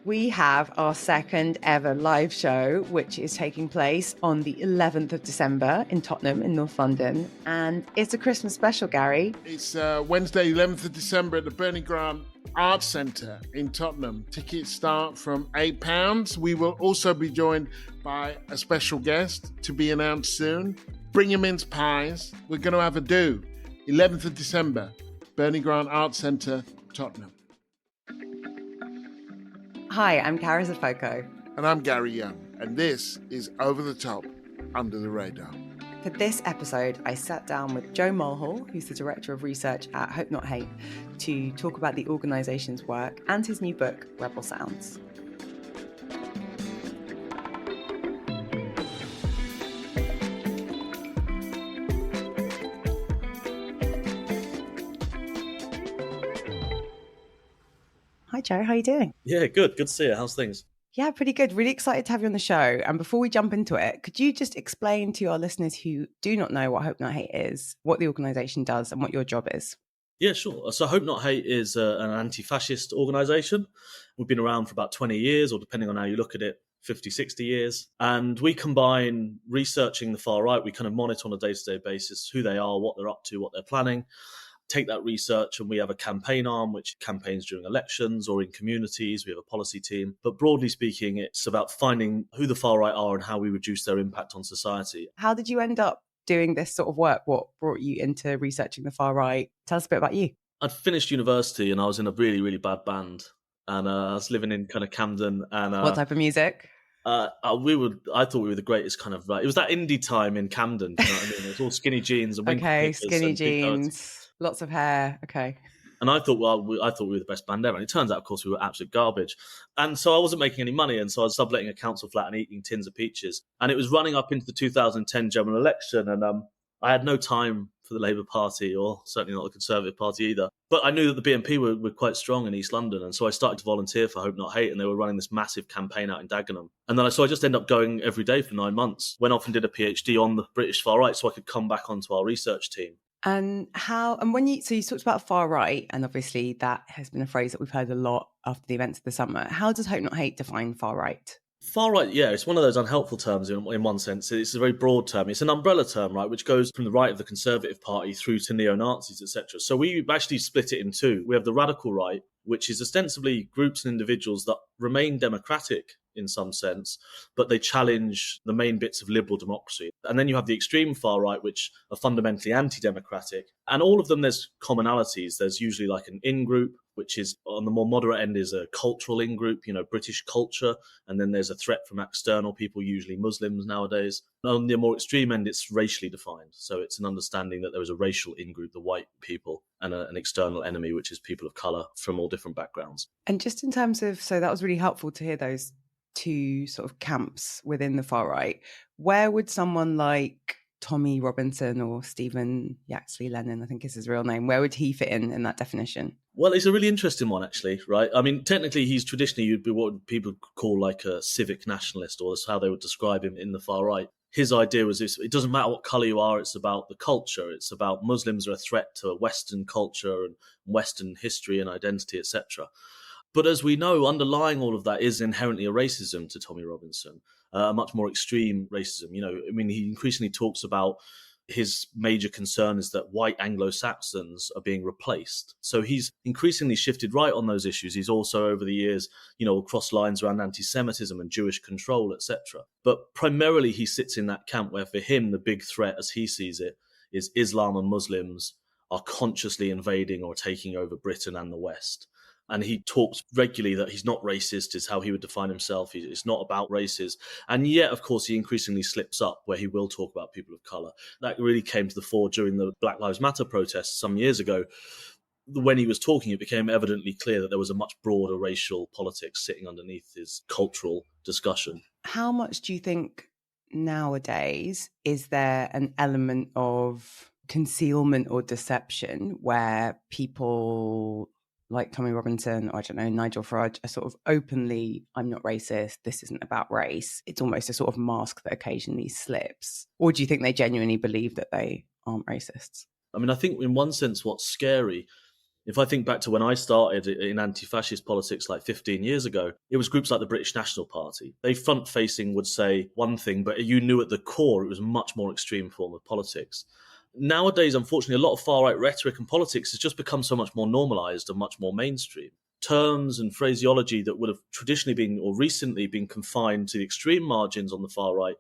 We have our second ever live show, which is taking place on the 11th of December in Tottenham in North London. And it's a Christmas special, Gary. It's Wednesday, 11th of December at the Bernie Grant Arts Centre in Tottenham. Tickets start from £8. We will also be joined by a special guest to be announced soon. Bring your mince pies. We're going to have a do. 11th of December, Bernie Grant Arts Centre, Tottenham. Hi, I'm Carys of Foco. And I'm Gary Young, and this is Over the Top, Under the Radar. For this episode, I sat down with Joe Mulhall, who's the Director of Research at Hope Not Hate, to talk about the organisation's work and his new book, Rebel Sounds. Hi, Joe. How are you doing? Yeah, good. Good to see you. How's things? Yeah, pretty good. Really excited to have you on the show. And before we jump into it, could you just explain to our listeners who do not know what Hope Not Hate is, what the organisation does and what your job is? Yeah, sure. So Hope Not Hate is an anti-fascist organisation. We've been around for about 20 years, or depending on how you look at it, 50, 60 years. And we combine researching the far right. We kind of monitor on a day-to-day basis who they are, what they're up to, what they're planning. Take that research and we have a campaign arm which campaigns during elections or in communities. We have a policy team. But broadly speaking, it's about finding who the far right are and how we reduce their impact on society. How did you end up doing this sort of work? What brought you into researching the far right? Tell us a bit about you. I'd finished university and I was in a really, really bad band. And I was living in kind of Camden. And what type of music? I thought we were the greatest kind of. It was that indie time in Camden. You know what I mean? It was all skinny jeans and okay, skinny jeans. Lots of hair. Okay. And I thought, we were the best band ever. And it turns out, of course, we were absolute garbage. And so I wasn't making any money. And so I was subletting a council flat and eating tins of peaches. And it was running up into the 2010 general election. And I had no time for the Labour Party, or certainly not the Conservative Party either. But I knew that the BNP were quite strong in East London. And so I started to volunteer for Hope Not Hate. And they were running this massive campaign out in Dagenham. And then I just ended up going every day for 9 months. Went off and did a PhD on the British far right so I could come back onto our research team. And when you talked about far right, and obviously that has been a phrase that we've heard a lot after the events of the summer. How does Hope Not Hate define far right? Far right, yeah, it's one of those unhelpful terms in one sense. It's a very broad term. It's an umbrella term, right, which goes from the right of the Conservative Party through to neo-Nazis, etc. So we actually split it in two. We have the radical right, which is ostensibly groups and individuals that remain democratic in some sense, but they challenge the main bits of liberal democracy. And then you have the extreme far right, which are fundamentally anti-democratic. And all of them, there's commonalities. There's usually like an in-group, which is on the more moderate end is a cultural in-group, British culture. And then there's a threat from external people, usually Muslims nowadays. And on the more extreme end, it's racially defined. So it's an understanding that there is a racial in-group, the white people, and an external enemy, which is people of colour from all different backgrounds. And just in terms of, so that was really helpful to hear those two sort of camps within the far right. Where would someone like Tommy Robinson or Stephen Yaxley Lennon, I think is his real name, where would he fit in that definition? Well, it's a really interesting one, actually, right? I mean, technically, he's traditionally, you'd be what people call like a civic nationalist, or that's how they would describe him in the far right. His idea was this: it doesn't matter what colour you are, it's about the culture. It's about Muslims are a threat to Western culture and Western history and identity, etc. But as we know, underlying all of that is inherently a racism to Tommy Robinson, a much more extreme racism. He increasingly talks about his major concern is that white Anglo-Saxons are being replaced. So he's increasingly shifted right on those issues. He's also, over the years, crossed lines around anti-Semitism and Jewish control, etc. But primarily he sits in that camp where for him the big threat, as he sees it, is Islam and Muslims are consciously invading or taking over Britain and the West. And he talks regularly that he's not racist, is how he would define himself. It's not about races. And yet, of course, he increasingly slips up where he will talk about people of colour. That really came to the fore during the Black Lives Matter protests some years ago. When he was talking, it became evidently clear that there was a much broader racial politics sitting underneath his cultural discussion. How much do you think nowadays is there an element of concealment or deception where people like Tommy Robinson, or I don't know, Nigel Farage, are sort of openly, I'm not racist, this isn't about race. It's almost a sort of mask that occasionally slips. Or do you think they genuinely believe that they aren't racists? I mean, I think in one sense what's scary If I think back to when I started in anti-fascist politics like 15 years ago, it was groups like the British National Party. They front-facing would say one thing, but you knew at the core it was a much more extreme form of politics. Nowadays, unfortunately, a lot of far-right rhetoric and politics has just become so much more normalised and much more mainstream. Terms and phraseology that would have traditionally been or recently been confined to the extreme margins on the far right,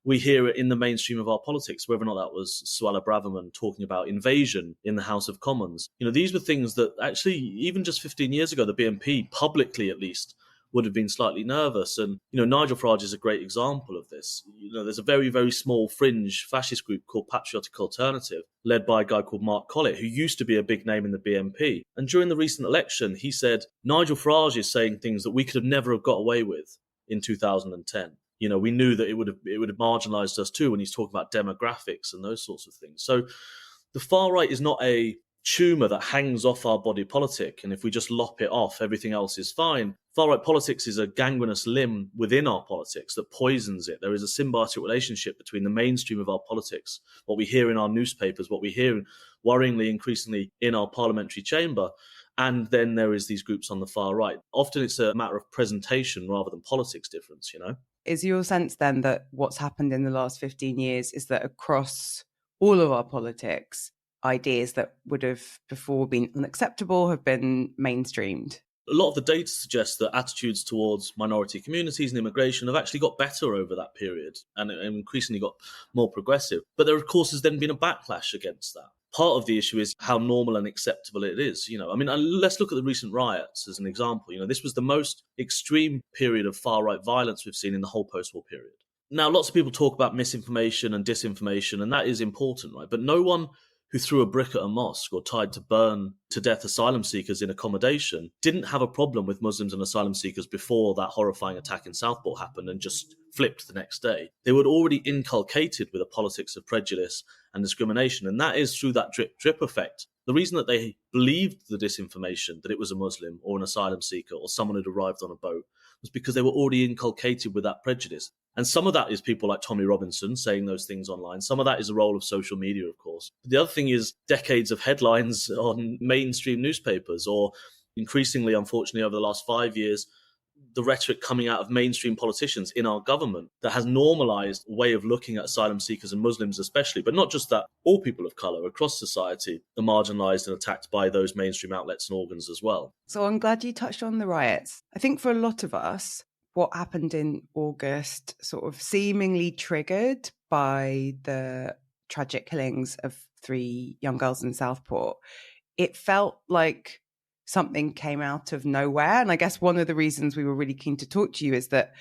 we hear it in the mainstream of our politics, whether or not that was Suella Braverman talking about invasion in the House of Commons. These were things that actually, even just 15 years ago, the BNP, publicly at least, would have been slightly nervous. And, Nigel Farage is a great example of this. There's a very, very small fringe fascist group called Patriotic Alternative, led by a guy called Mark Collett, who used to be a big name in the BNP. And during the recent election, he said, Nigel Farage is saying things that we could have never have got away with in 2010. We knew that it would have marginalised us too when he's talking about demographics and those sorts of things. So the far right is not a tumour that hangs off our body politic, and if we just lop it off, everything else is fine. Far right politics is a gangrenous limb within our politics that poisons it. There is a symbiotic relationship between the mainstream of our politics, what we hear in our newspapers, what we hear worryingly increasingly in our parliamentary chamber, and then there is these groups on the far right. Often it's a matter of presentation rather than politics difference, Is your sense then that what's happened in the last 15 years is that across all of our politics, ideas that would have before been unacceptable have been mainstreamed? A lot of the data suggests that attitudes towards minority communities and immigration have actually got better over that period and increasingly got more progressive. But there, of course, has then been a backlash against that. Part of the issue is how normal and acceptable it is. Let's look at the recent riots as an example. This was the most extreme period of far-right violence we've seen in the whole post-war period. Now, lots of people talk about misinformation and disinformation, and that is important, right? But no one who threw a brick at a mosque or tried to burn to death asylum seekers in accommodation didn't have a problem with Muslims and asylum seekers before that horrifying attack in Southport happened and just flipped the next day. They were already inculcated with a politics of prejudice and discrimination, and that is through that drip effect. The reason that they believed the disinformation that it was a Muslim or an asylum seeker or someone who'd arrived on a boat was because they were already inculcated with that prejudice. And some of that is people like Tommy Robinson saying those things online. Some of that is the role of social media, of course. But the other thing is decades of headlines on mainstream newspapers, or increasingly, unfortunately, over the last 5 years, the rhetoric coming out of mainstream politicians in our government that has normalised a way of looking at asylum seekers and Muslims especially, but not just that, all people of colour across society are marginalised and attacked by those mainstream outlets and organs as well. So I'm glad you touched on the riots. I think for a lot of us, what happened in August sort of seemingly triggered by the tragic killings of 3 young girls in Southport, it felt like something came out of nowhere. And I guess one of the reasons we were really keen to talk to you is that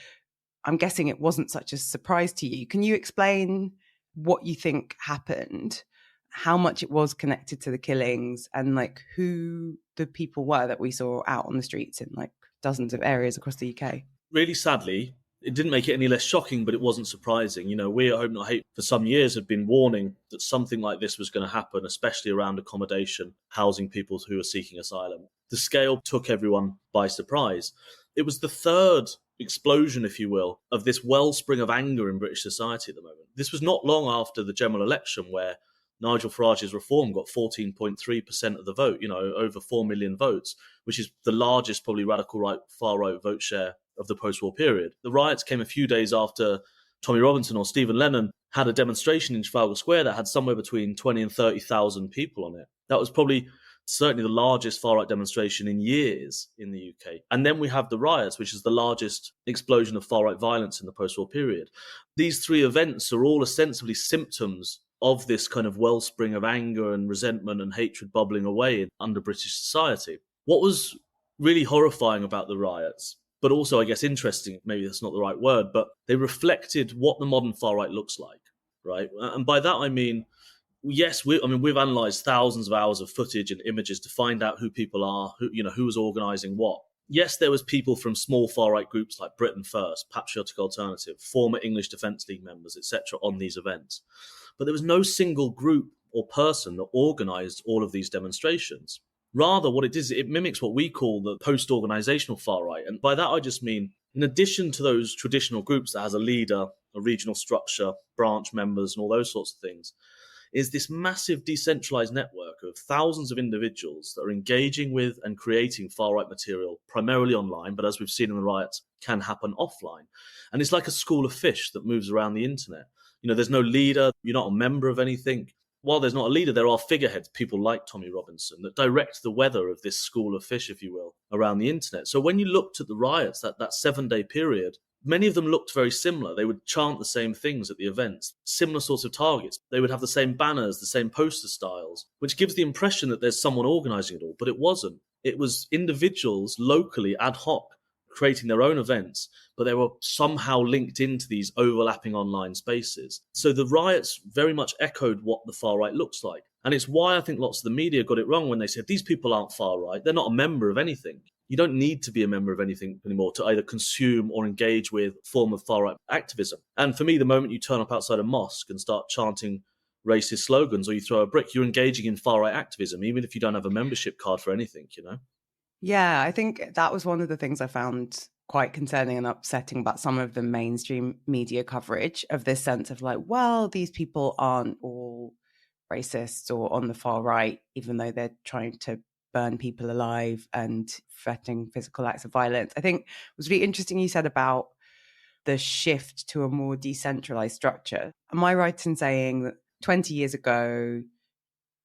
I'm guessing it wasn't such a surprise to you. Can you explain what you think happened, how much it was connected to the killings, and like who the people were that we saw out on the streets in like dozens of areas across the UK? Really sadly, it didn't make it any less shocking, but it wasn't surprising. We at Hope Not Hate for some years had been warning that something like this was going to happen, especially around accommodation, housing people who are seeking asylum. The scale took everyone by surprise. It was the third explosion, if you will, of this wellspring of anger in British society at the moment. This was not long after the general election where Nigel Farage's reform got 14.3% of the vote, over 4 million votes, which is the largest probably radical right, far right vote share of the post-war period. The riots came a few days after Tommy Robinson or Stephen Lennon had a demonstration in Trafalgar Square that had somewhere between 20 and 30,000 people on it. That was probably certainly the largest far-right demonstration in years in the UK. And then we have the riots, which is the largest explosion of far-right violence in the post-war period. These 3 events are all ostensibly symptoms of this kind of wellspring of anger and resentment and hatred bubbling away under British society. What was really horrifying about the riots, but also, I guess, interesting, maybe that's not the right word, but they reflected what the modern far-right looks like, right? And by that I mean, yes, we've analysed thousands of hours of footage and images to find out who people are, who was organising what. Yes, there was people from small far-right groups like Britain First, Patriotic Alternative, former English Defence League members, etc., on these events. But there was no single group or person that organised all of these demonstrations. Rather, what it is, it mimics what we call the post-organisational far-right. And by that, I just mean, in addition to those traditional groups that has a leader, a regional structure, branch members, and all those sorts of things, is this massive decentralized network of thousands of individuals that are engaging with and creating far-right material, primarily online, but as we've seen in the riots, can happen offline. And it's like a school of fish that moves around the internet. There's no leader, you're not a member of anything. While there's not a leader, there are figureheads, people like Tommy Robinson, that direct the weather of this school of fish, if you will, around the internet. So when you looked at the riots, that 7-day period, many of them looked very similar. They would chant the same things at the events, similar sorts of targets. They would have the same banners, the same poster styles, which gives the impression that there's someone organising it all, but it wasn't. It was individuals locally, ad hoc, creating their own events, but they were somehow linked into these overlapping online spaces. So the riots very much echoed what the far right looks like. And it's why I think lots of the media got it wrong when they said, these people aren't far right. They're not a member of anything. You don't need to be a member of anything anymore to either consume or engage with a form of far right activism. And for me, the moment you turn up outside a mosque and start chanting racist slogans or you throw a brick, you're engaging in far right activism, even if you don't have a membership card for anything, Yeah, I think that was one of the things I found quite concerning and upsetting about some of the mainstream media coverage of this sense of like, well, these people aren't all racist or on the far right, even though they're trying to burn people alive and threatening physical acts of violence. I think it was really interesting you said about the shift to a more decentralized structure. Am I right in saying that 20 years ago,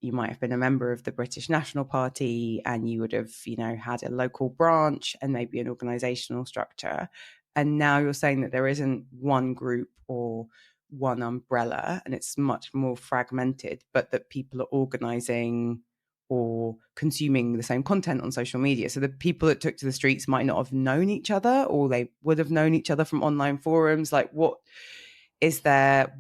you might have been a member of the British National Party and you would have, had a local branch and maybe an organizational structure. And now you're saying that there isn't one group or one umbrella and it's much more fragmented, but that people are organizing or consuming the same content on social media. So the people that took to the streets might not have known each other, or they would have known each other from online forums. Like, what is there?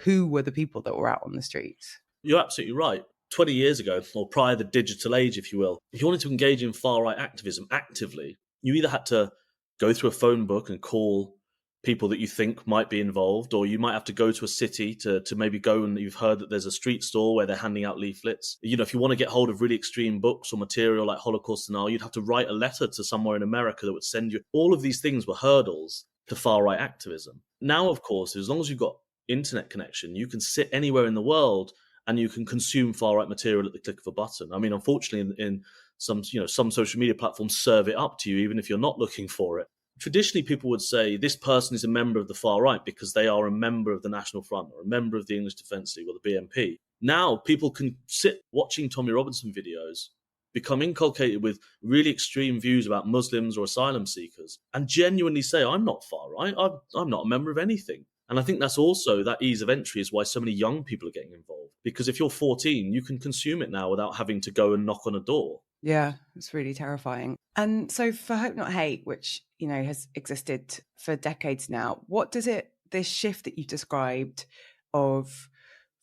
Who were the people that were out on the streets? You're absolutely right. 20 years ago, or prior to the digital age, if you will, if you wanted to engage in far-right activism actively, you either had to go through a phone book and call people that you think might be involved, or you might have to go to a city to maybe go and you've heard that there's a street store where they're handing out leaflets. If you want to get hold of really extreme books or material like Holocaust Denial, you'd have to write a letter to somewhere in America that would send you. All of these things were hurdles to far-right activism. Now, of course, as long as you've got internet connection, you can sit anywhere in the world and you can consume far-right material at the click of a button. I mean, unfortunately, in some social media platforms serve it up to you, even if you're not looking for it. Traditionally, people would say this person is a member of the far right because they are a member of the National Front or a member of the English Defence League or the BNP. Now, people can sit watching Tommy Robinson videos, become inculcated with really extreme views about Muslims or asylum seekers, and genuinely say, I'm not far right, I'm not a member of anything. And I think that's also, that ease of entry is why so many young people are getting involved. Because if you're 14, you can consume it now without having to go and knock on a door. Yeah, it's really terrifying. And so for Hope Not Hate, which, has existed for decades now, what does this shift that you've described of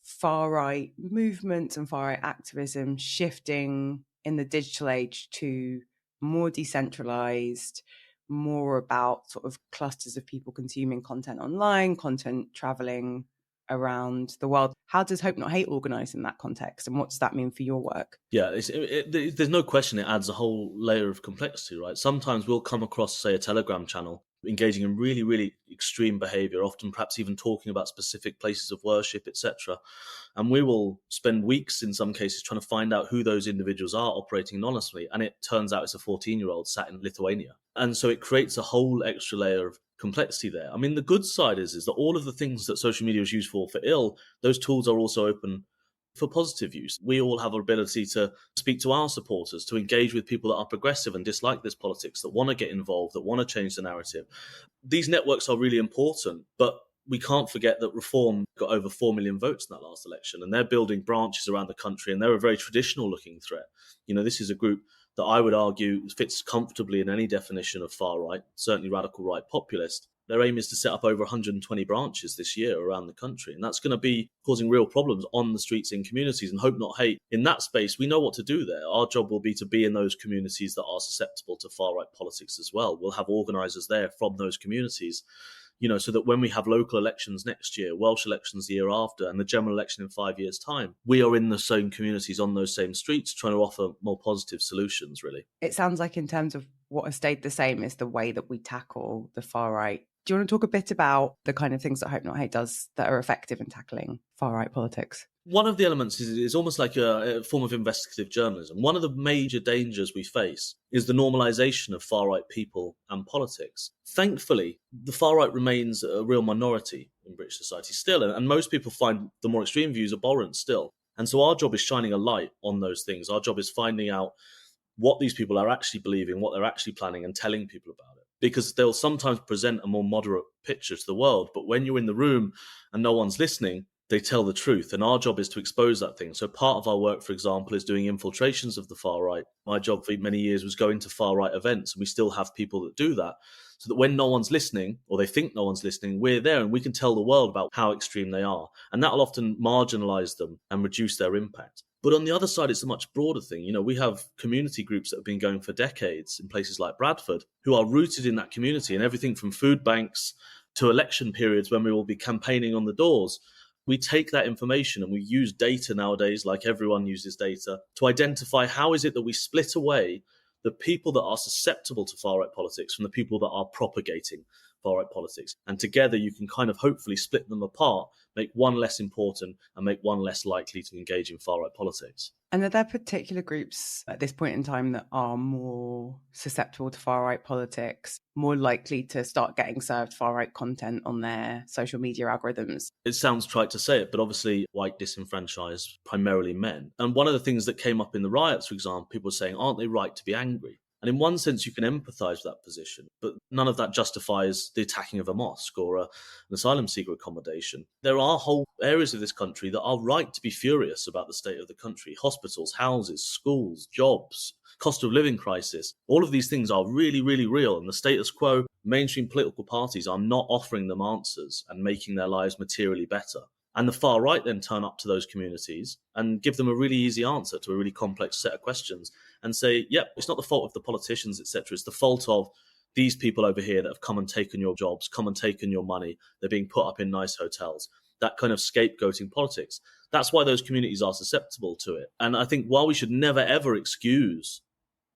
far-right movements and far-right activism shifting in the digital age to more decentralized, more about sort of clusters of people consuming content online, content traveling around the world. How does Hope Not Hate organise in that context, and what does that mean for your work? Yeah, there's no question it adds a whole layer of complexity, right? Sometimes we'll come across, say, a Telegram channel engaging in really, really extreme behaviour, often perhaps even talking about specific places of worship, etc. And we will spend weeks, in some cases, trying to find out who those individuals are operating anonymously. And it turns out it's a 14-year-old sat in Lithuania. And so it creates a whole extra layer of complexity there. I mean, the good side is that all of the things that social media is used for ill, those tools are also open for positive use. We all have our ability to speak to our supporters, to engage with people that are progressive and dislike this politics, that want to get involved, that want to change the narrative. These networks are really important, but we can't forget that Reform got over 4 million votes in that last election, and they're building branches around the country, and they're a very traditional-looking threat. This is a group that I would argue fits comfortably in any definition of far-right, certainly radical right populist. Their aim is to set up over 120 branches this year around the country. And that's going to be causing real problems on the streets in communities. And Hope Not Hate, in that space, we know what to do there. Our job will be to be in those communities that are susceptible to far-right politics as well. We'll have organisers there from those communities, so that when we have local elections next year, Welsh elections the year after, and the general election in 5 years' time, we are in the same communities on those same streets trying to offer more positive solutions, really. It sounds like in terms of what has stayed the same is the way that we tackle the far right. Do you want to talk a bit about the kind of things that Hope Not Hate does that are effective in tackling far-right politics? One of the elements is almost like a form of investigative journalism. One of the major dangers we face is the normalization of far-right people and politics. Thankfully, the far-right remains a real minority in British society still, and most people find the more extreme views abhorrent still. And so our job is shining a light on those things. Our job is finding out what these people are actually believing, what they're actually planning, and telling people about it. Because they'll sometimes present a more moderate picture to the world, but when you're in the room and no one's listening, they tell the truth, and our job is to expose that thing. So part of our work, for example, is doing infiltrations of the far right. My job for many years was going to far right events, and we still have people that do that, so that when no one's listening, or they think no one's listening, we're there and we can tell the world about how extreme they are. And that'll often marginalize them and reduce their impact. But on the other side, it's a much broader thing. You know, we have community groups that have been going for decades in places like Bradford who are rooted in that community, and everything from food banks to election periods when we will be campaigning on the doors. We take that information and we use data nowadays, like everyone uses data, to identify how is it that we split away the people that are susceptible to far-right politics from the people that are propagating far-right politics. And together you can kind of hopefully split them apart, make one less important and make one less likely to engage in far-right politics. And are there particular groups at this point in time that are more susceptible to far-right politics, more likely to start getting served far-right content on their social media algorithms? It sounds trite to say it, but obviously white disenfranchised, primarily men. And one of the things that came up in the riots, for example, people were saying, aren't they right to be angry? And in one sense, you can empathise with that position, but none of that justifies the attacking of a mosque or an asylum seeker accommodation. There are whole areas of this country that are right to be furious about the state of the country. Hospitals, houses, schools, jobs, cost of living crisis. All of these things are really, really real. And the status quo, mainstream political parties are not offering them answers and making their lives materially better. And the far right then turn up to those communities and give them a really easy answer to a really complex set of questions and say, yep, it's not the fault of the politicians, etc. It's the fault of these people over here that have come and taken your jobs, come and taken your money. They're being put up in nice hotels. That kind of scapegoating politics. That's why those communities are susceptible to it. And I think while we should never, ever excuse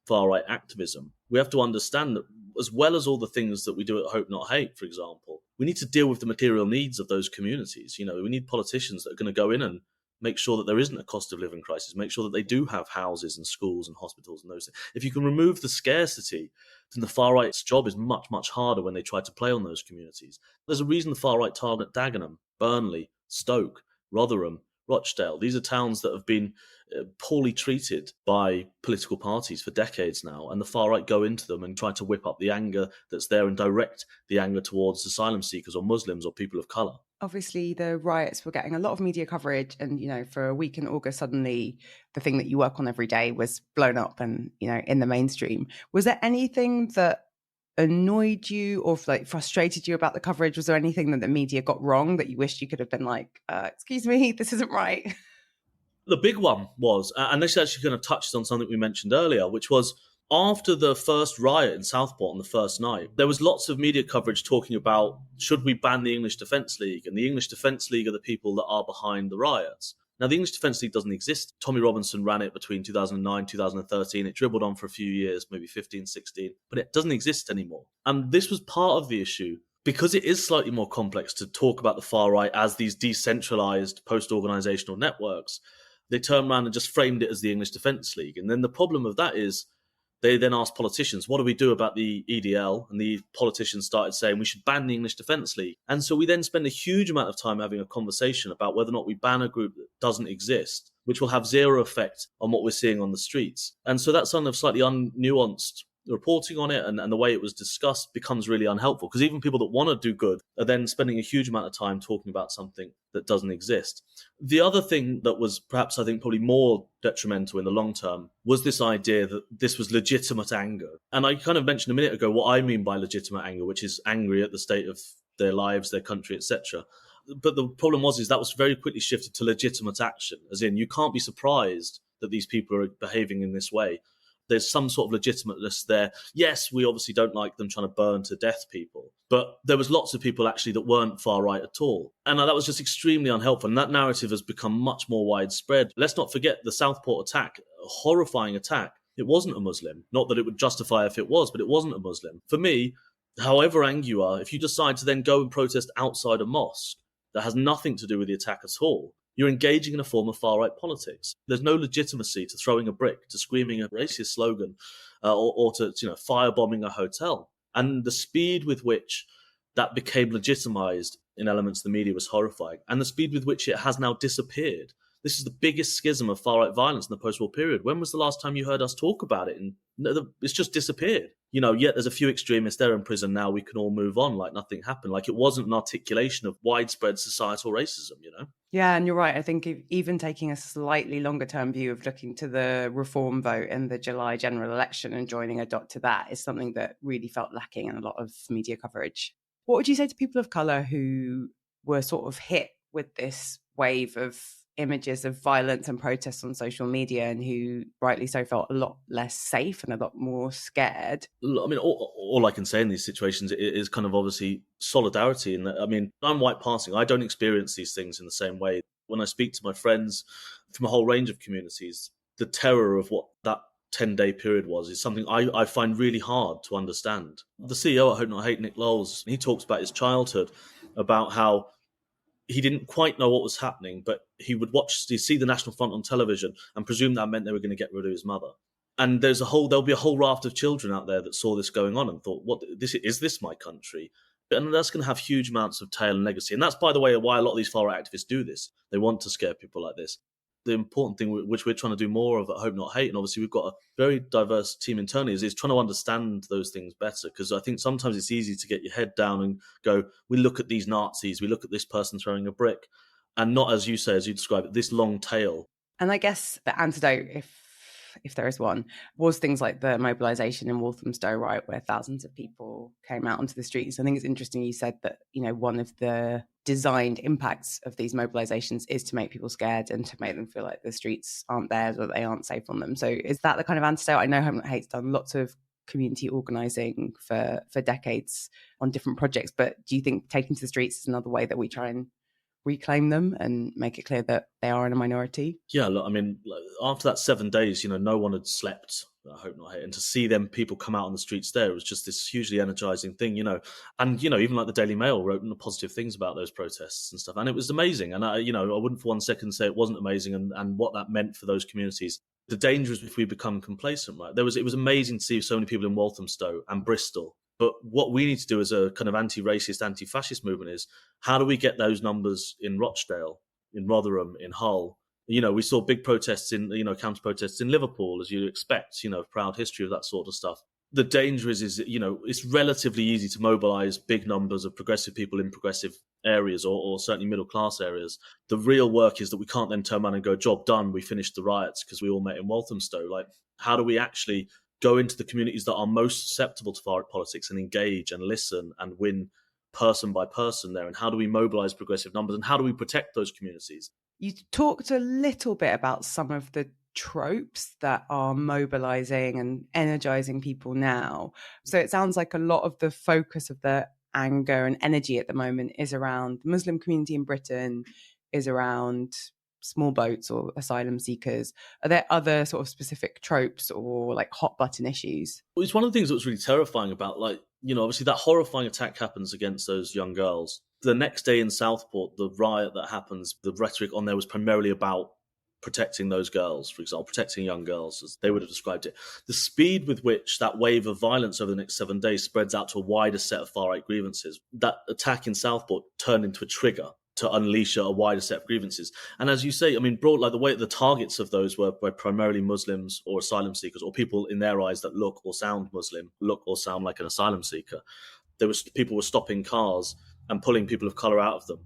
far-right activism, we have to understand that as well as all the things that we do at Hope Not Hate, for example, we need to deal with the material needs of those communities. You know, we need politicians that are going to go in and make sure that there isn't a cost of living crisis, make sure that they do have houses and schools and hospitals and those things. If you can remove the scarcity, then the far-right's job is much, much harder when they try to play on those communities. There's a reason the far-right target Dagenham, Burnley, Stoke, Rotherham, Rochdale. These are towns that have been poorly treated by political parties for decades now, and the far-right go into them and try to whip up the anger that's there and direct the anger towards asylum seekers or Muslims or people of colour. Obviously, the riots were getting a lot of media coverage, and, you know, for a week in August, suddenly the thing that you work on every day was blown up and, you know, in the mainstream. Was there anything that annoyed you or like frustrated you about the coverage? Was there anything that the media got wrong that you wished you could have been like, excuse me, this isn't right? The big one was, and this actually kind of touched on something we mentioned earlier, which was after the first riot in Southport on the first night, there was lots of media coverage talking about, should we ban the English Defence League? And the English Defence League are the people that are behind the riots. Now, the English Defence League doesn't exist. Tommy Robinson ran it between 2009, 2013. It dribbled on for a few years, maybe 15, 16, but it doesn't exist anymore. And this was part of the issue, because it is slightly more complex to talk about the far right as these decentralised post-organisational networks. They turned around and just framed it as the English Defence League. And then the problem of that is they then asked politicians, what do we do about the EDL? And the politicians started saying we should ban the English Defence League. And so we then spend a huge amount of time having a conversation about whether or not we ban a group that doesn't exist, which will have zero effect on what we're seeing on the streets. And so that sort of slightly unnuanced reporting on it and the way it was discussed becomes really unhelpful, because even people that want to do good are then spending a huge amount of time talking about something that doesn't exist. The other thing that was perhaps, I think, probably more detrimental in the long term was this idea that this was legitimate anger. And I kind of mentioned a minute ago what I mean by legitimate anger, which is angry at the state of their lives, their country, etc. But the problem is that was very quickly shifted to legitimate action, as in you can't be surprised that these people are behaving in this way. There's some sort of legitimateness there. Yes, we obviously don't like them trying to burn to death people, but there was lots of people actually that weren't far right at all. And that was just extremely unhelpful. And that narrative has become much more widespread. Let's not forget the Southport attack, a horrifying attack. It wasn't a Muslim. Not that it would justify if it was, but it wasn't a Muslim. For me, however angry you are, if you decide to then go and protest outside a mosque that has nothing to do with the attack at all, you're engaging in a form of far-right politics. There's no legitimacy to throwing a brick, to screaming a racist slogan, or to firebombing a hotel. And the speed with which that became legitimized in elements of the media was horrifying. And the speed with which it has now disappeared. This is the biggest schism of far-right violence in the post-war period. When was the last time you heard us talk about it? And it's just disappeared. Yet there's a few extremists, they're in prison now, we can all move on like nothing happened. Like it wasn't an articulation of widespread societal racism, Yeah, and you're right. I think even taking a slightly longer term view of looking to the reform vote in the July general election and joining a dot to that is something that really felt lacking in a lot of media coverage. What would you say to people of colour who were sort of hit with this wave of images of violence and protests on social media and who rightly so felt a lot less safe and a lot more scared? I mean, all I can say in these situations is kind of obviously solidarity. And I mean, I'm white passing. I don't experience these things in the same way. When I speak to my friends from a whole range of communities, the terror of what that 10-day period is something I find really hard to understand. The CEO at Hope Not Hate, Nick Lowles, he talks about his childhood, about how he didn't quite know what was happening, but he'd see the National Front on television and presume that meant they were going to get rid of his mother. And there'll be a whole raft of children out there that saw this going on and thought, is this my country? And that's going to have huge amounts of tail and legacy. And that's, by the way, why a lot of these far-right activists do this. They want to scare people like this. The important thing, which we're trying to do more of at Hope Not Hate, and obviously we've got a very diverse team internally, is trying to understand those things better. Because I think sometimes it's easy to get your head down and go, we look at these Nazis, we look at this person throwing a brick, and not, as you say, as you describe it, this long tail. And I guess the antidote, if there is one, was things like the mobilisation in Walthamstow, right, where thousands of people came out onto the streets. I think it's interesting you said that, one of the designed impacts of these mobilisations is to make people scared and to make them feel like the streets aren't theirs or they aren't safe on them. So is that the kind of antidote? I know Hope Not Hate's done lots of community organising for decades on different projects, but do you think taking to the streets is another way that we try and reclaim them and make it clear that they are in a minority? Yeah, look, I mean, after that 7 days, no one had slept. I Hope Not Hate, and to see them people come out on the streets there was just this hugely energizing thing, And even like the Daily Mail wrote positive things about those protests and stuff, and it was amazing. And I wouldn't for one second say it wasn't amazing, and what that meant for those communities. The danger is if we become complacent, right? It was amazing to see so many people in Walthamstow and Bristol. But what we need to do as a kind of anti-racist, anti-fascist movement is, how do we get those numbers in Rochdale, in Rotherham, in Hull? We saw big protests counter protests in Liverpool, as you'd expect, proud history of that sort of stuff. The danger is it's relatively easy to mobilise big numbers of progressive people in progressive areas or certainly middle class areas. The real work is that we can't then turn around and go, job done, we finished the riots because we all met in Walthamstow. Like, how do we actually go into the communities that are most susceptible to far-right politics and engage and listen and win person by person there? And how do we mobilise progressive numbers? And how do we protect those communities? You talked a little bit about some of the tropes that are mobilising and energising people now. So it sounds like a lot of the focus of the anger and energy at the moment is around the Muslim community in Britain, is around small boats or asylum seekers. Are there other sort of specific tropes or like hot button issues? Well, it's one of the things that was really terrifying about, obviously that horrifying attack happens against those young girls. The next day in Southport, the riot that happens, the rhetoric on there was primarily about protecting those girls, for example, protecting young girls, as they would have described it. The speed with which that wave of violence over the next 7 days spreads out to a wider set of far-right grievances, that attack in Southport turned into a trigger to unleash a wider set of grievances. And as you say, I mean, broad, like the way the targets of those were primarily Muslims or asylum seekers, or people in their eyes that look or sound Muslim, look or sound like an asylum seeker. People were stopping cars and pulling people of colour out of them.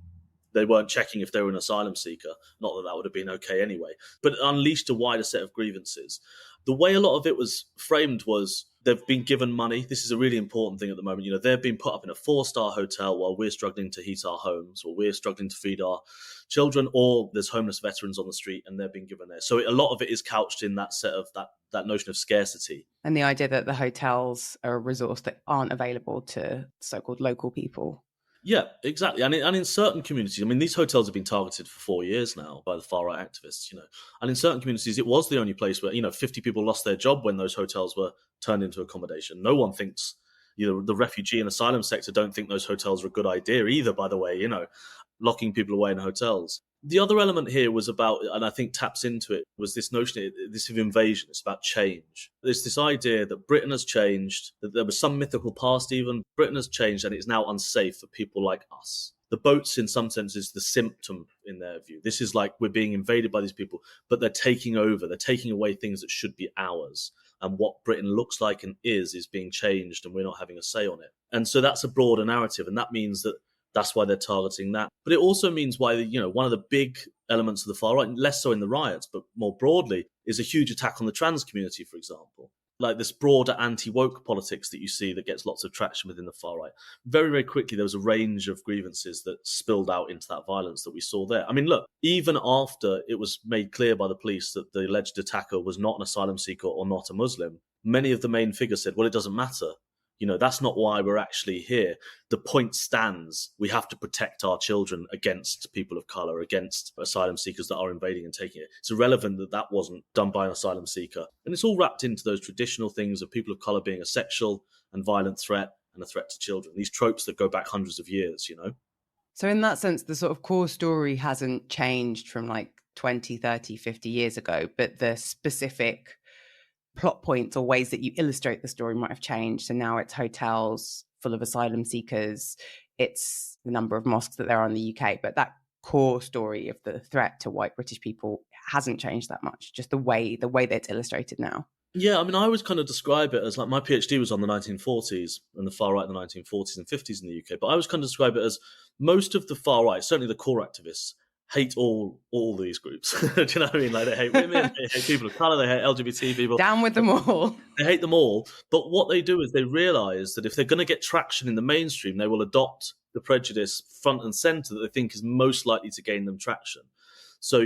They weren't checking if they were an asylum seeker. Not that that would have been okay anyway. But it unleashed a wider set of grievances. The way a lot of it was framed was they've been given money. This is a really important thing at the moment. They've been put up in a 4-star hotel while we're struggling to heat our homes, or we're struggling to feed our children, or there's homeless veterans on the street and they're being given there. So a lot of it is couched in that set of that notion of scarcity. And the idea that the hotels are a resource that aren't available to so-called local people. Yeah, exactly. And in certain communities, I mean, these hotels have been targeted for 4 years now by the far-right activists, And in certain communities, it was the only place where, 50 people lost their job when those hotels were turned into accommodation. No one thinks, The refugee and asylum sector don't think those hotels are a good idea either, by the way, locking people away in hotels. The other element here was about, and I think taps into it, was this notion, this of invasion. It's about change. There's this idea that Britain has changed, that there was some mythical past even. Britain has changed and it's now unsafe for people like us. The boats, in some sense, is the symptom in their view. This is like we're being invaded by these people, but they're taking over. They're taking away things that should be ours. And what Britain looks like and is being changed, and we're not having a say on it. And so that's a broader narrative, and that means that's why they're targeting that. But it also means why, one of the big elements of the far right, less so in the riots, but more broadly, is a huge attack on the trans community, for example. Like this broader anti-woke politics that you see that gets lots of traction within the far right. Very, very quickly, there was a range of grievances that spilled out into that violence that we saw there. I mean, look, even after it was made clear by the police that the alleged attacker was not an asylum seeker or not a Muslim, many of the main figures said, well, it doesn't matter. That's not why we're actually here. The point stands. We have to protect our children against people of colour, against asylum seekers that are invading and taking it. It's irrelevant that wasn't done by an asylum seeker. And it's all wrapped into those traditional things of people of colour being a sexual and violent threat and a threat to children. These tropes that go back hundreds of years, So in that sense, the sort of core story hasn't changed from like 20, 30, 50 years ago, but the specific plot points or ways that you illustrate the story might have changed. So now it's hotels full of asylum seekers. It's the number of mosques that there are in the UK. But that core story of the threat to white British people hasn't changed that much, just the way that it's illustrated now. Yeah, I mean, I always kind of describe it as like my PhD was on the 1940s and the far right in the 1940s and 50s in the UK. But I always kind of describe it as most of the far right, certainly the core activists, hate all these groups. Do you know what I mean? Like they hate women, they hate people of colour, they hate LGBT people. Down with them all. They hate them all. But what they do is they realise that if they're going to get traction in the mainstream, they will adopt the prejudice front and centre that they think is most likely to gain them traction. So,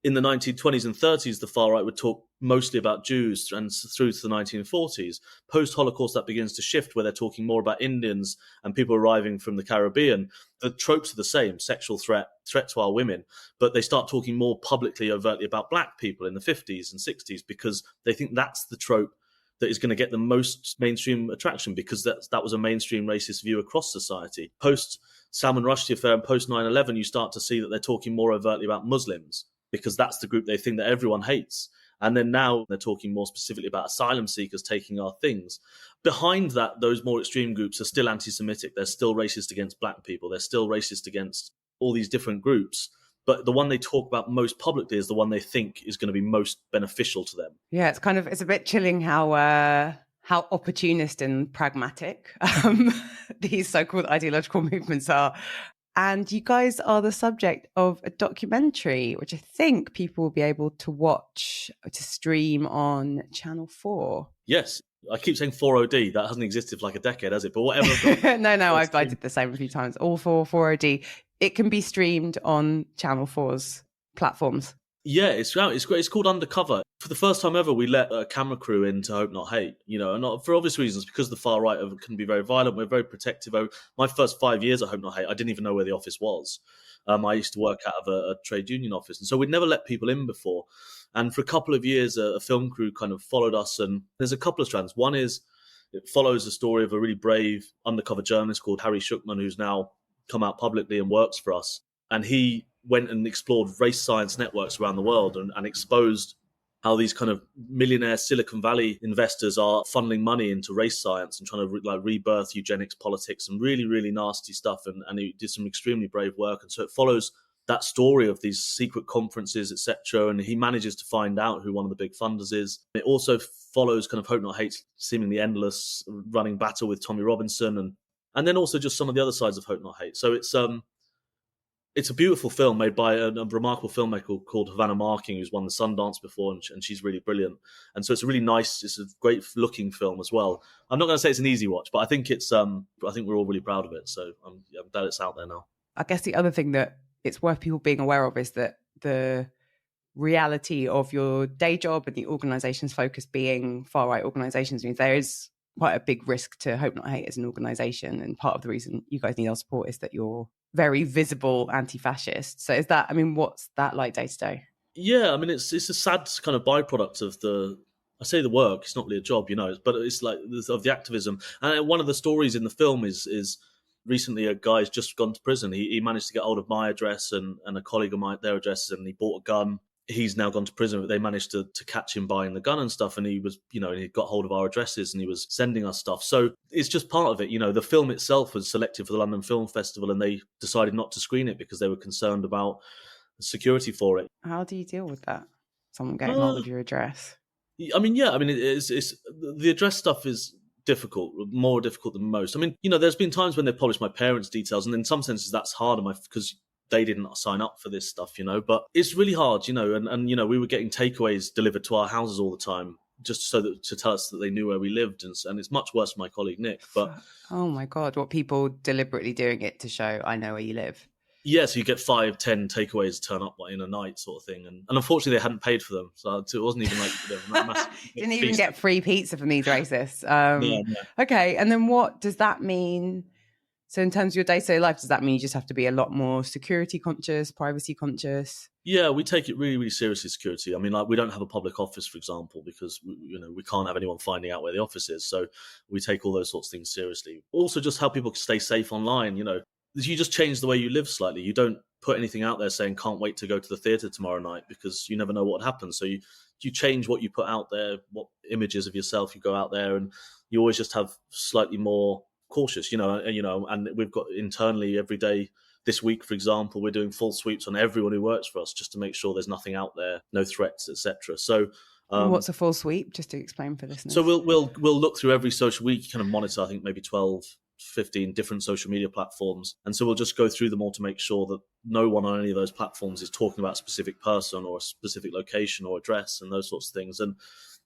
in the 1920s and 30s, the far right would talk mostly about Jews and through to the 1940s. Post-Holocaust, that begins to shift where they're talking more about Indians and people arriving from the Caribbean. The tropes are the same, sexual threat to our women, but they start talking more publicly, overtly about black people in the 50s and 60s because they think that's the trope that is going to get the most mainstream attraction because that was a mainstream racist view across society. Post Salman Rushdie affair and post 9/11, you start to see that they're talking more overtly about Muslims, because that's the group they think that everyone hates. And then now they're talking more specifically about asylum seekers taking our things. Behind that, those more extreme groups are still anti-Semitic. They're still racist against black people. They're still racist against all these different groups. But the one they talk about most publicly is the one they think is going to be most beneficial to them. Yeah, it's a bit chilling how opportunist and pragmatic these so-called ideological movements are. And you guys are the subject of a documentary, which I think people will be able to watch, to stream on Channel 4. Yes. I keep saying 4OD. That hasn't existed for like a decade, has it? But whatever. No, I did the same a few times. All for 4OD. It can be streamed on Channel 4's platforms. Yeah, it's great. It's called Undercover. For the first time ever, we let a camera crew in to Hope Not Hate, and not for obvious reasons, because the far right can be very violent. We're very protective. My first 5 years at Hope Not Hate, I didn't even know where the office was. I used to work out of a trade union office. And so we'd never let people in before. And for a couple of years, a film crew kind of followed us. And there's a couple of strands. One is it follows the story of a really brave undercover journalist called Harry Schuckman, who's now come out publicly and works for us. And he went and explored race science networks around the world and exposed how these kind of millionaire Silicon Valley investors are funneling money into race science and trying to rebirth eugenics politics and really, really nasty stuff. And he did some extremely brave work. And so it follows that story of these secret conferences, etc. And he manages to find out who one of the big funders is. It also follows kind of Hope Not Hate's seemingly endless running battle with Tommy Robinson and then also just some of the other sides of Hope Not Hate. So it's a beautiful film made by a remarkable filmmaker called Havana Marking, who's won the Sundance before, and she's really brilliant. And so it's a great looking film as well. I'm not going to say it's an easy watch, but I think I think we're all really proud of it. So I'm glad it's out there now. I guess the other thing that it's worth people being aware of is that the reality of your day job and the organisation's focus being far right organisations means there is quite a big risk to Hope Not Hate as an organisation. And part of the reason you guys need our support is that you're very visible anti-fascist. So what's that like day to day? Yeah, I mean, it's a sad kind of byproduct of I say the work, it's not really a job, but it's like of the activism. And one of the stories in the film is recently a guy's just gone to prison. He managed to get hold of my address and a colleague of mine, their addresses, and he bought a gun. He's now gone to prison, but they managed to catch him buying the gun and stuff. And he was, and he got hold of our addresses and he was sending us stuff. So it's just part of it. The film itself was selected for the London Film Festival and they decided not to screen it because they were concerned about security for it. How do you deal with that? Someone getting hold of your address? It's the address stuff is difficult, more difficult than most. There's been times when they've published my parents' details, and in some senses that's harder because they didn't sign up for this stuff, but it's really hard, and we were getting takeaways delivered to our houses all the time just to tell us that they knew where we lived, and it's much worse for my colleague Nick. But oh my God, what, people deliberately doing it to show I know where you live? Yeah, so you get 5-10 takeaways turn up in a night sort of thing. And unfortunately, they hadn't paid for them. So it wasn't even like massive. Didn't even get free pizza from these racists. No. Okay, and then what does that mean? So in terms of your day-to-day life, does that mean you just have to be a lot more security conscious, privacy conscious? Yeah, we take it really, really seriously, security. We don't have a public office, for example, because we can't have anyone finding out where the office is. So we take all those sorts of things seriously. Also, just how people stay safe online, you just change the way you live slightly. You don't put anything out there saying can't wait to go to the theatre tomorrow night because you never know what happens. So you change what you put out there, what images of yourself you go out there, and you always just have slightly more cautious, and we've got internally every day. This week, for example, we're doing full sweeps on everyone who works for us just to make sure there's nothing out there, no threats, etc. So what's a full sweep, just to explain for listeners? So we'll look through every social week, kind of monitor, I think maybe 12-15 different social media platforms. And so we'll just go through them all to make sure that no one on any of those platforms is talking about a specific person or a specific location or address and those sorts of things. And,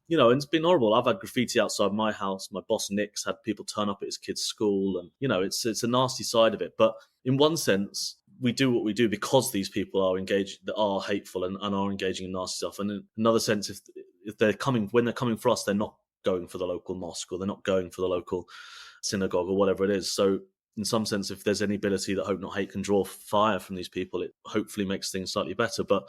it's been horrible. I've had graffiti outside my house. My boss, Nick's, had people turn up at his kid's school. And, it's a nasty side of it. But in one sense, we do what we do because these people are engaged, that are hateful and are engaging in nasty stuff. And in another sense, if they're coming, when they're coming for us, they're not going for the local mosque or they're not going for the local synagogue or whatever it is. So in some sense, if there's any ability that Hope Not Hate can draw fire from these people, it hopefully makes things slightly better. But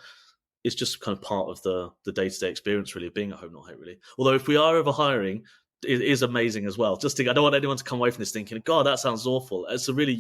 it's just kind of part of the day-to-day experience, really, of being at Hope Not Hate, really. Although if we are ever hiring, it is amazing as well. I don't want anyone to come away from this thinking, God, that sounds awful. It's a really,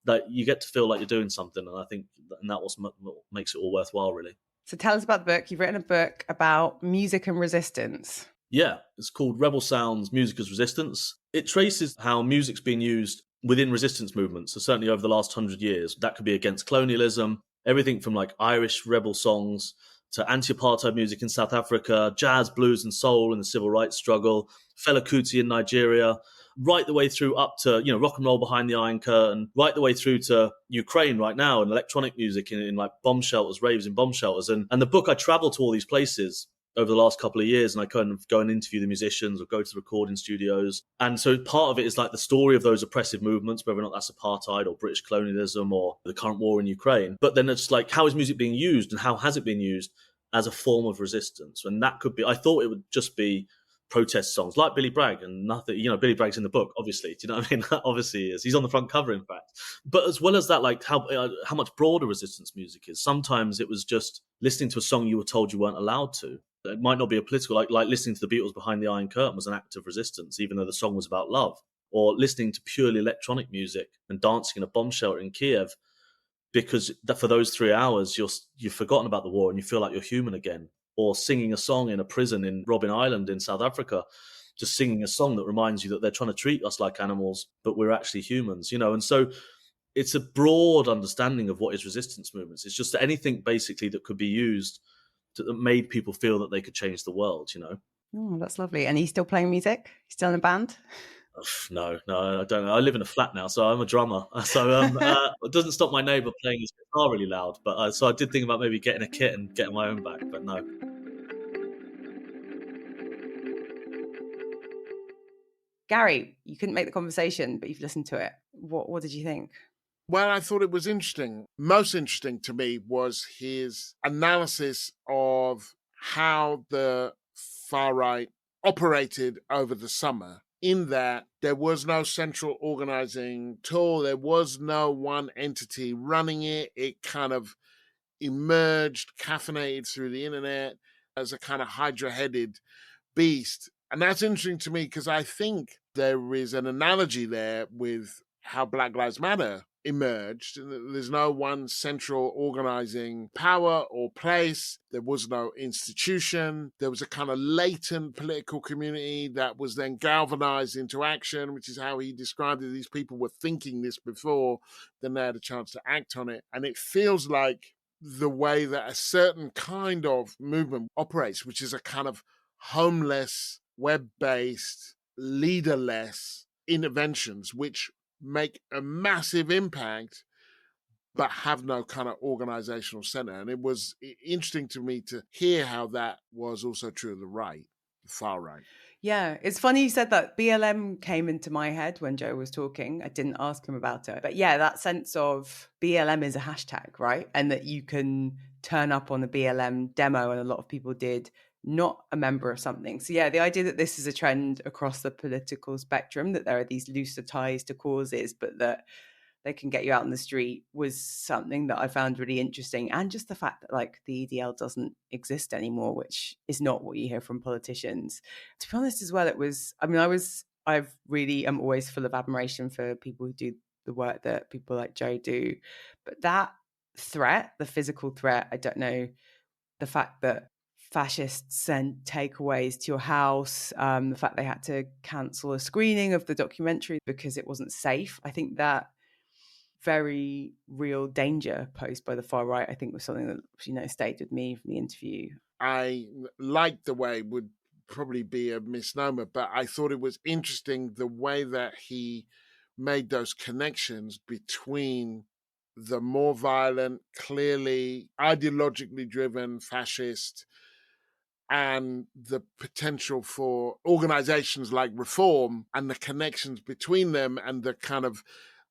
that you get to feel like you're doing something. And I think that's what makes it all worthwhile, really. So tell us about the book. You've written a book about music and resistance. Yeah, it's called Rebel Sounds, Music as Resistance. It traces how music's been used within resistance movements, so certainly over the last 100 years. That could be against colonialism, everything from like Irish rebel songs to anti-apartheid music in South Africa, jazz, blues and soul in the civil rights struggle, Fela Kuti in Nigeria, right the way through up to, rock and roll behind the Iron Curtain, right the way through to Ukraine right now and electronic music in like bomb shelters, raves in bomb shelters. And the book, I travel to all these places over the last couple of years, and I kind of go and interview the musicians or go to the recording studios. And so part of it is like the story of those oppressive movements, whether or not that's apartheid or British colonialism or the current war in Ukraine. But then it's like, how is music being used and how has it been used as a form of resistance? And that could be, I thought it would just be protest songs like Billy Bragg and nothing, Billy Bragg's in the book, obviously. Do you know what I mean? Obviously he is. He's on the front cover, in fact. But as well as that, like how much broader resistance music is. Sometimes it was just listening to a song you were told you weren't allowed to. It might not be a political, like listening to the Beatles Behind the Iron Curtain was an act of resistance, even though the song was about love. Or listening to purely electronic music and dancing in a bomb shelter in Kiev, because for those 3 hours, you've forgotten about the war and you feel like you're human again. Or singing a song in a prison in Robben Island in South Africa, just singing a song that reminds you that they're trying to treat us like animals, but we're actually humans, And so it's a broad understanding of what is resistance movements. It's just anything basically that could be used that made people feel that they could change the world, Oh, that's lovely. And are you still playing music? You still in a band? No, I don't know. I live in a flat now, so I'm a drummer. So it doesn't stop my neighbour playing his guitar really loud. But so I did think about maybe getting a kit and getting my own back, but no. Gary, you couldn't make the conversation, but you've listened to it. What did you think? Well, I thought it was interesting. Most interesting to me was his analysis of how the far right operated over the summer, in that there was no central organizing tool. There was no one entity running it. It kind of emerged, caffeinated through the internet as a kind of hydra-headed beast. And that's interesting to me because I think there is an analogy there with how Black Lives Matter emerged. There's no one central organizing power or place. There was no institution. There was a kind of latent political community that was then galvanized into action, which is how he described it. These people were thinking this before, then they had a chance to act on it. And it feels like the way that a certain kind of movement operates, which is a kind of homeless, web-based, leaderless interventions, which make a massive impact but have no kind of organizational center. And it was interesting to me to hear how that was also true of the right, the far right. Yeah, it's funny you said that. BLM came into my head when Joe was talking. I didn't ask him about it. But yeah, that sense of BLM is a hashtag, right? And that you can turn up on a BLM demo, and a lot of people did, not a member of something. So yeah, the idea that this is a trend across the political spectrum, that there are these looser ties to causes, but that they can get you out in the street, was something that I found really interesting. And just the fact that like the EDL doesn't exist anymore, which is not what you hear from politicians. To be honest as well, it was, I mean, I really am always full of admiration for people who do the work that people like Joe do. But that threat, the physical threat, I don't know, the fact that fascists sent takeaways to your house, the fact they had to cancel a screening of the documentary because it wasn't safe. I think that very real danger posed by the far right, I think, was something that, stayed with me from the interview. I liked the way, would probably be a misnomer, but I thought it was interesting the way that he made those connections between the more violent, clearly ideologically driven fascist and the potential for organizations like Reform, and the connections between them, and the kind of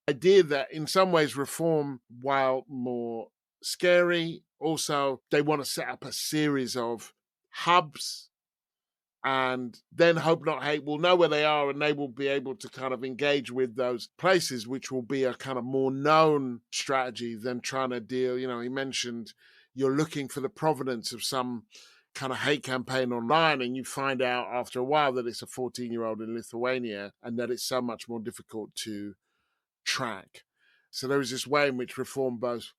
idea that in some ways Reform, while more scary, also they want to set up a series of hubs, and then Hope Not Hate will know where they are, and they will be able to kind of engage with those places, which will be a kind of more known strategy than trying to deal. He mentioned you're looking for the provenance of some kind of hate campaign online, and you find out after a while that it's a 14-year-old in Lithuania, and that it's so much more difficult to track. So there is this way in which Reform both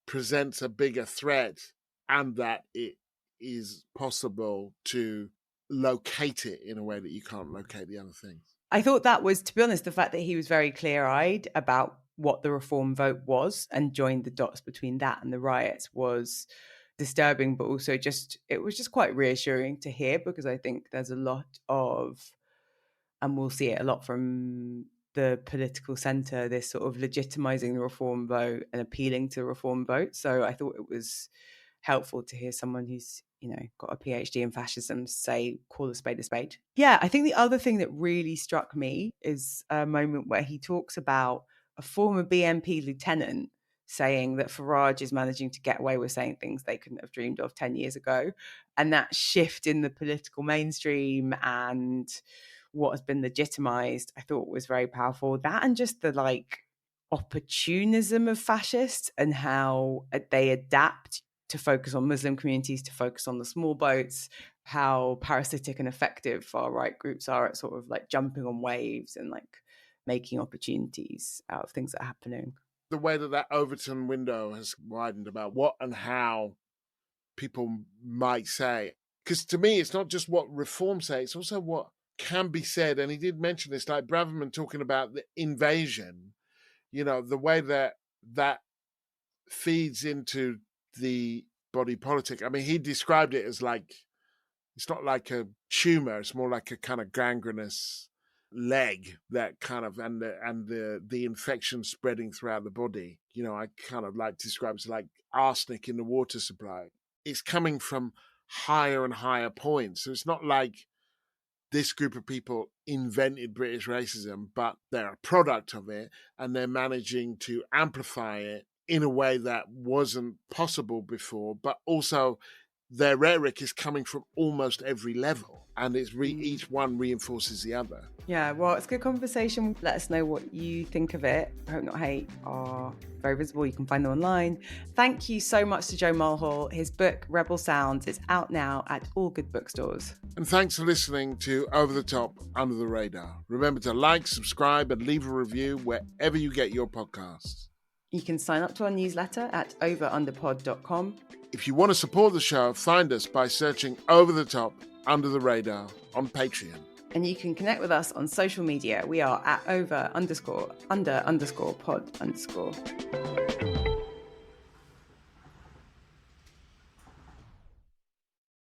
presents a bigger threat and that it is possible to locate it in a way that you can't locate the other things. I thought that was, to be honest, the fact that he was very clear-eyed about what the Reform vote was and joined the dots between that and the riots was disturbing, but also it was just quite reassuring to hear, because I think there's a lot of, and we'll see it a lot from the political centre, this sort of legitimizing the Reform vote and appealing to the Reform vote. So I thought it was helpful to hear someone who's got a PhD in fascism say, call a spade a spade. Yeah, I think the other thing that really struck me is a moment where he talks about a former BNP lieutenant saying that Farage is managing to get away with saying things they couldn't have dreamed of 10 years ago. And that shift in the political mainstream and what has been legitimized, I thought was very powerful. That, and just the opportunism of fascists and how they adapt to focus on Muslim communities, to focus on the small boats, how parasitic and effective far right groups are at sort of jumping on waves and making opportunities out of things that are happening. The way that Overton window has widened about what and how people might say. Because to me, it's not just what Reform say, it's also what can be said. And he did mention this, like Braverman talking about the invasion, the way that feeds into the body politic. I mean, he described it as it's not like a tumor, it's more like a kind of gangrenous leg that kind of, and the infection spreading throughout the body. I kind of like to describe it as like arsenic in the water supply. It's coming from higher and higher points. So it's not like this group of people invented British racism, but they're a product of it, and they're managing to amplify it in a way that wasn't possible before. But also their rhetoric is coming from almost every level. and each one reinforces the other. Yeah, well, it's a good conversation. Let us know what you think of it. Hope Not Hate are very visible. You can find them online. Thank you so much to Joe Mulhall. His book, Rebel Sounds, is out now at all good bookstores. And thanks for listening to Over the Top, Under the Radar. Remember to like, subscribe, and leave a review wherever you get your podcasts. You can sign up to our newsletter at overunderpod.com. If you want to support the show, find us by searching Over the Top, Under the Radar on Patreon. And you can connect with us on social media. We are at over_under_pod_.